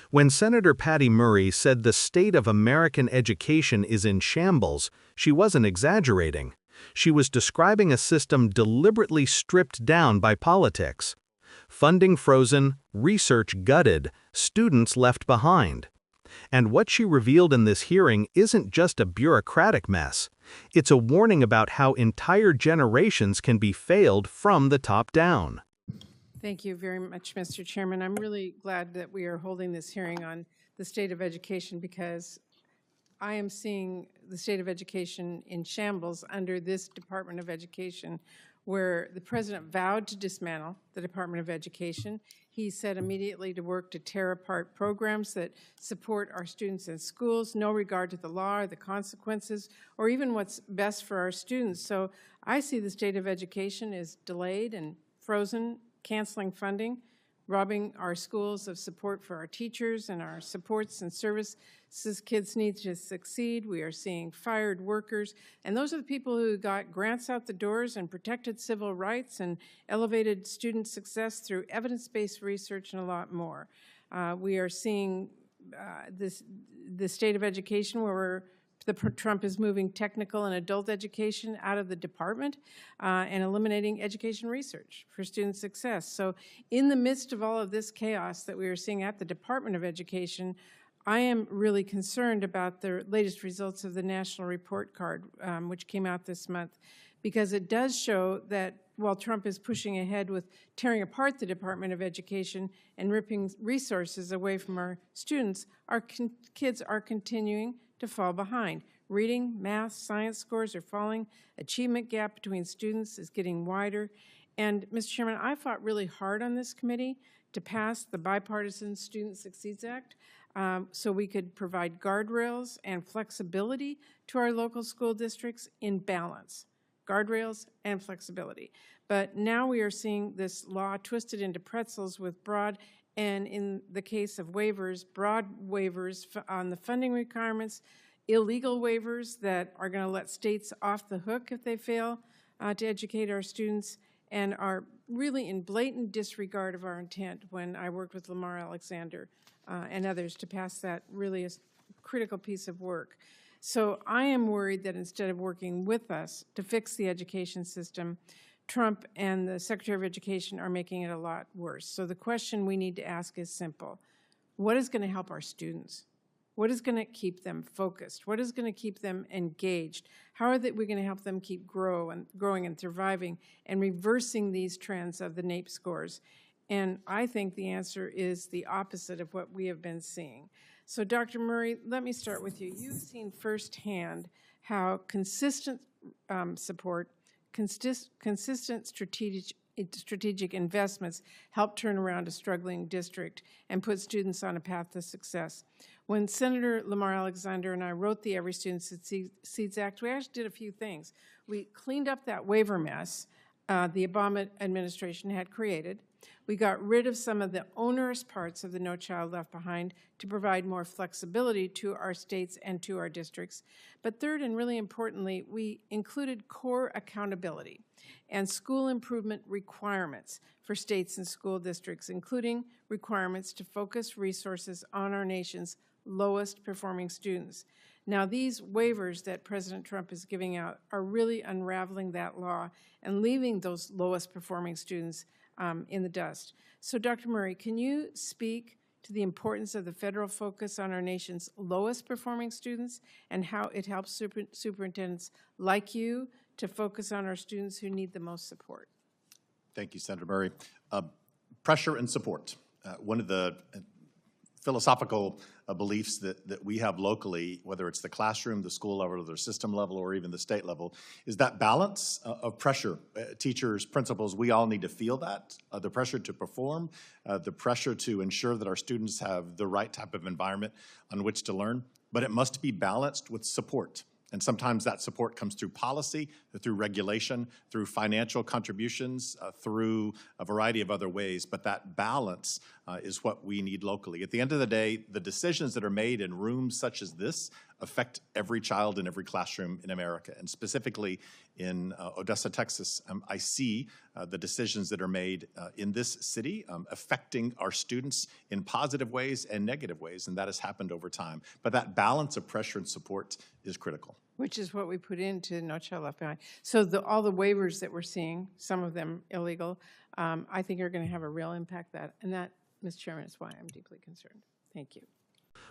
When Senator Patty Murray said the state of American education is in shambles, she wasn't exaggerating. She was describing a system deliberately stripped down by politics. Funding frozen, research gutted, students left behind. And what she revealed in this hearing isn't just a bureaucratic mess. It's a warning about how entire generations can be failed from the top down. Thank you very much, Mr. Chairman. I'm really glad that we are holding this hearing on the state of education because I am seeing the state of education in shambles under this Department of Education, where the president vowed to dismantle the Department of Education. He said immediately to work to tear apart programs that support our students in schools, no regard to the law or the consequences, or even what's best for our students. So I see the state of education as delayed and frozen, canceling funding, robbing our schools of support for our teachers and our supports and services kids need to succeed. We are seeing fired workers, and those are the people who got grants out the doors and protected civil rights and elevated student success through evidence-based research and a lot more. We are seeing the state of education where Trump is moving technical and adult education out of the department and eliminating education research for student success. So in the midst of all of this chaos that we are seeing at the Department of Education, I am really concerned about the latest results of the National Report Card, which came out this month, because it does show that while Trump is pushing ahead with tearing apart the Department of Education and ripping resources away from our students, our kids are continuing to fall behind. Reading, math, science scores are falling. Achievement gap between students is getting wider. And, Mr. Chairman, I fought really hard on this committee to pass the Bipartisan Student Succeeds Act so we could provide guardrails and flexibility to our local school districts in balance. Guardrails and flexibility. But now we are seeing this law twisted into pretzels with broad, and in the case of waivers, broad waivers on the funding requirements, illegal waivers that are going to let states off the hook if they fail to educate our students, and are really in blatant disregard of our intent when I worked with Lamar Alexander and others to pass that really critical piece of work. So I am worried that instead of working with us to fix the education system, Trump and the Secretary of Education are making it a lot worse. So the question we need to ask is simple. What is going to help our students? What is going to keep them focused? What is going to keep them engaged? How are we going to help them keep growing and thriving and reversing these trends of the NAEP scores? And I think the answer is the opposite of what we have been seeing. So Dr. Murray, let me start with you. You've seen firsthand how consistent support, consistent strategic investments help turn around a struggling district and put students on a path to success. When Senator Lamar Alexander and I wrote the Every Student Succeeds Act, we actually did a few things. We cleaned up that waiver mess the Obama administration had created. We got rid of some of the onerous parts of the No Child Left Behind to provide more flexibility to our states and to our districts. But third, and really importantly, we included core accountability and school improvement requirements for states and school districts, including requirements to focus resources on our nation's lowest performing students. Now, these waivers that President Trump is giving out are really unraveling that law and leaving those lowest performing students in the dust. So, Dr. Murray, can you speak to the importance of the federal focus on our nation's lowest performing students and how it helps superintendents like you to focus on our students who need the most support? Thank you, Senator Murray. Pressure and support. One of the philosophical beliefs that we have locally, whether it's the classroom, the school level, or the system level, or even the state level, is that balance of pressure. Teachers, principals, we all need to feel that, the pressure to perform, the pressure to ensure that our students have the right type of environment on which to learn, but it must be balanced with support. And sometimes that support comes through policy, through regulation, through financial contributions, through a variety of other ways. But that balance is what we need locally. At the end of the day, the decisions that are made in rooms such as this affect every child in every classroom in America. And specifically in Odessa, Texas, I see the decisions that are made in this city affecting our students in positive ways and negative ways, and that has happened over time. But that balance of pressure and support is critical. Which is what we put into No Child Left Behind. So all the waivers that we're seeing, some of them illegal, I think are going to have a real impact. And that, Mr. Chairman, is why I'm deeply concerned. Thank you.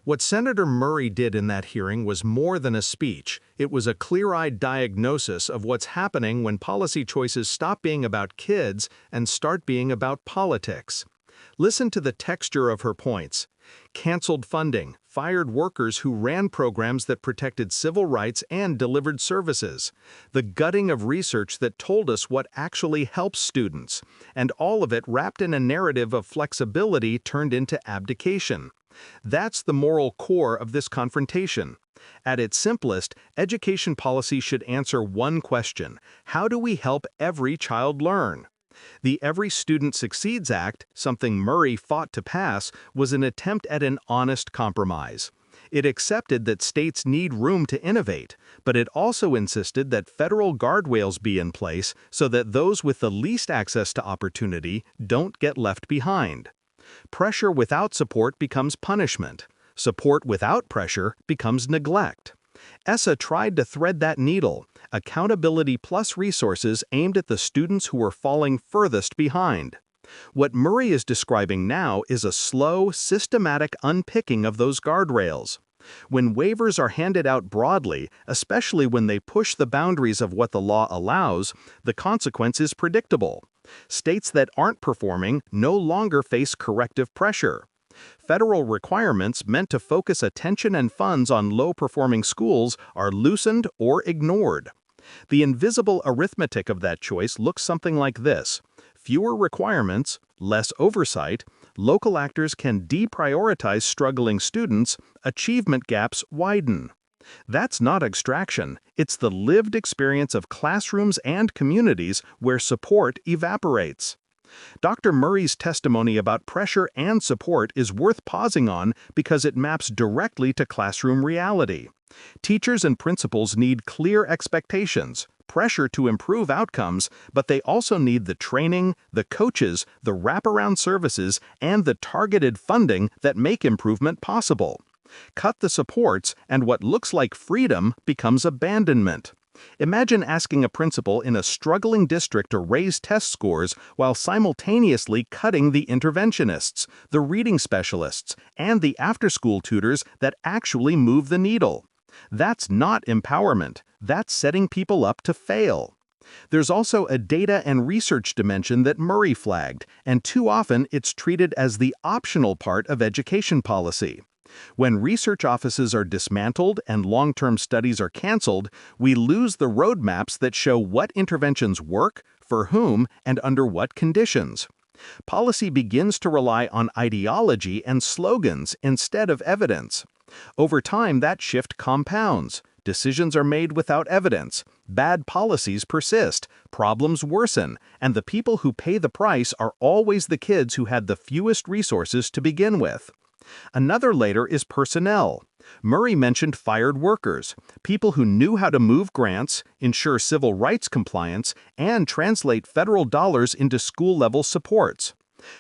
What Senator Murray did in that hearing was more than a speech. It was a clear-eyed diagnosis of what's happening when policy choices stop being about kids and start being about politics. Listen to the texture of her points. Canceled funding, fired workers who ran programs that protected civil rights and delivered services, the gutting of research that told us what actually helps students, and all of it wrapped in a narrative of flexibility turned into abdication. That's the moral core of this confrontation. At its simplest, education policy should answer one question: how do we help every child learn? The Every Student Succeeds Act, something Murray fought to pass, was an attempt at an honest compromise. It accepted that states need room to innovate, but it also insisted that federal guardrails be in place so that those with the least access to opportunity don't get left behind. Pressure without support becomes punishment. Support without pressure becomes neglect. ESSA tried to thread that needle, accountability plus resources aimed at the students who were falling furthest behind. What Murray is describing now is a slow, systematic unpicking of those guardrails. When waivers are handed out broadly, especially when they push the boundaries of what the law allows, the consequence is predictable. States that aren't performing no longer face corrective pressure. Federal requirements meant to focus attention and funds on low-performing schools are loosened or ignored. The invisible arithmetic of that choice looks something like this. Fewer requirements, less oversight, local actors can deprioritize struggling students, achievement gaps widen. That's not extraction, it's the lived experience of classrooms and communities where support evaporates. Dr. Murray's testimony about pressure and support is worth pausing on because it maps directly to classroom reality. Teachers and principals need clear expectations, pressure to improve outcomes, but they also need the training, the coaches, the wraparound services, and the targeted funding that make improvement possible. Cut the supports, and what looks like freedom becomes abandonment. Imagine asking a principal in a struggling district to raise test scores while simultaneously cutting the interventionists, the reading specialists, and the after-school tutors that actually move the needle. That's not empowerment. That's setting people up to fail. There's also a data and research dimension that Murray flagged, and too often it's treated as the optional part of education policy. When research offices are dismantled and long-term studies are canceled, we lose the roadmaps that show what interventions work, for whom, and under what conditions. Policy begins to rely on ideology and slogans instead of evidence. Over time, that shift compounds. Decisions are made without evidence, bad policies persist, problems worsen, and the people who pay the price are always the kids who had the fewest resources to begin with. Another layer is personnel. Murray mentioned fired workers, people who knew how to move grants, ensure civil rights compliance, and translate federal dollars into school-level supports.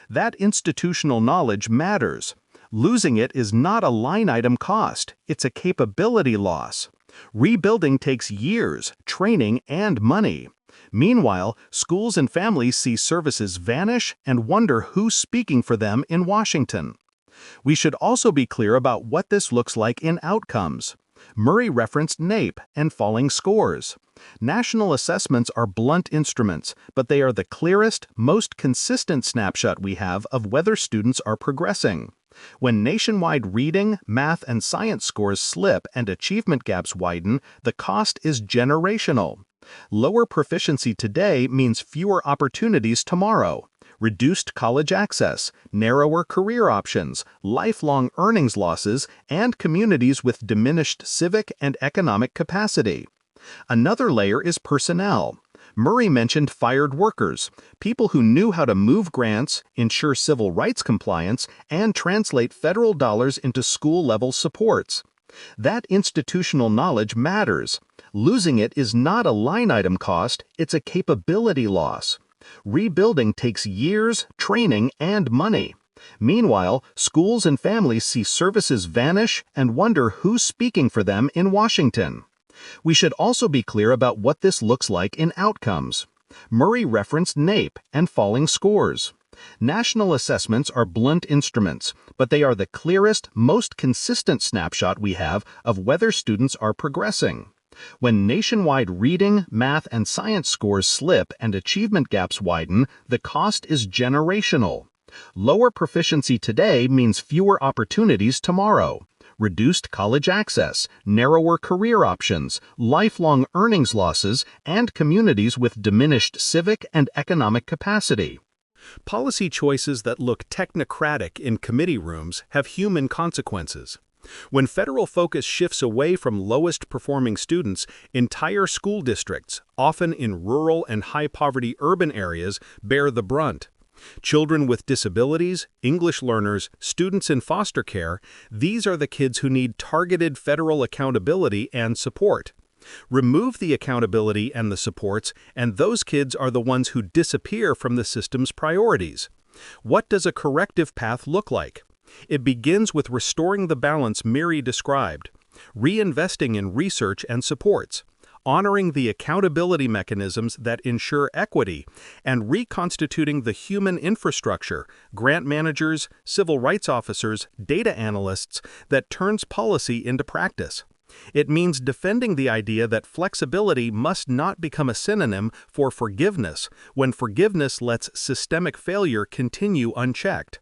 That institutional knowledge matters. Losing it is not a line-item cost, it's a capability loss. Rebuilding takes years, training, and money. Meanwhile, schools and families see services vanish and wonder who's speaking for them in Washington. We should also be clear about what this looks like in outcomes. Murray referenced NAEP and falling scores. National assessments are blunt instruments, but they are the clearest, most consistent snapshot we have of whether students are progressing. When nationwide reading, math, and science scores slip and achievement gaps widen, the cost is generational. Lower proficiency today means fewer opportunities tomorrow. Reduced college access, narrower career options, lifelong earnings losses, and communities with diminished civic and economic capacity. Another layer is personnel. Murray mentioned fired workers, people who knew how to move grants, ensure civil rights compliance, and translate federal dollars into school-level supports. That institutional knowledge matters. Losing it is not a line item cost, it's a capability loss. Rebuilding takes years, training, and money. Meanwhile, schools and families see services vanish and wonder who's speaking for them in Washington. We should also be clear about what this looks like in outcomes. Murray referenced NAEP and falling scores. National assessments are blunt instruments, but they are the clearest, most consistent snapshot we have of whether students are progressing. When nationwide reading, math, and science scores slip and achievement gaps widen, the cost is generational. Lower proficiency today means fewer opportunities tomorrow. Reduced college access, narrower career options, lifelong earnings losses, and communities with diminished civic and economic capacity. Policy choices that look technocratic in committee rooms have human consequences. When federal focus shifts away from lowest-performing students, entire school districts, often in rural and high-poverty urban areas, bear the brunt. Children with disabilities, English learners, students in foster care, these are the kids who need targeted federal accountability and support. Remove the accountability and the supports, and those kids are the ones who disappear from the system's priorities. What does a corrective path look like? It begins with restoring the balance Miri described, reinvesting in research and supports, honoring the accountability mechanisms that ensure equity, and reconstituting the human infrastructure, grant managers, civil rights officers, data analysts, that turns policy into practice. It means defending the idea that flexibility must not become a synonym for forgiveness when forgiveness lets systemic failure continue unchecked.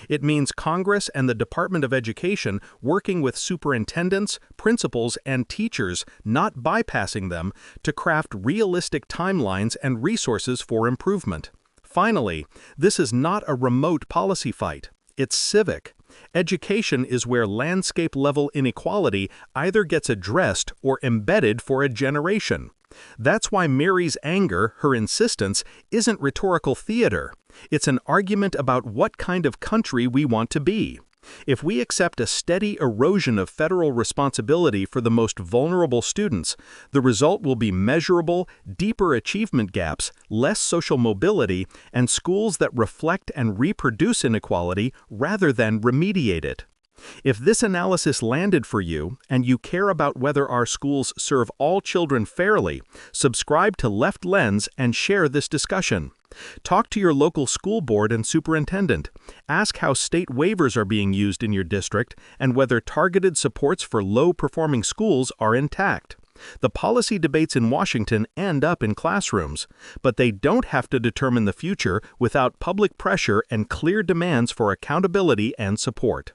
It means Congress and the Department of Education working with superintendents, principals, and teachers, not bypassing them, to craft realistic timelines and resources for improvement. Finally, this is not a remote policy fight. It's civic. Education is where landscape-level inequality either gets addressed or embedded for a generation. That's why Miri's anger, her insistence, isn't rhetorical theater. It's an argument about what kind of country we want to be. If we accept a steady erosion of federal responsibility for the most vulnerable students, the result will be measurable, deeper achievement gaps, less social mobility, and schools that reflect and reproduce inequality rather than remediate it. If this analysis landed for you, and you care about whether our schools serve all children fairly, subscribe to Left Lens and share this discussion. Talk to your local school board and superintendent. Ask how state waivers are being used in your district and whether targeted supports for low-performing schools are intact. The policy debates in Washington end up in classrooms, but they don't have to determine the future without public pressure and clear demands for accountability and support.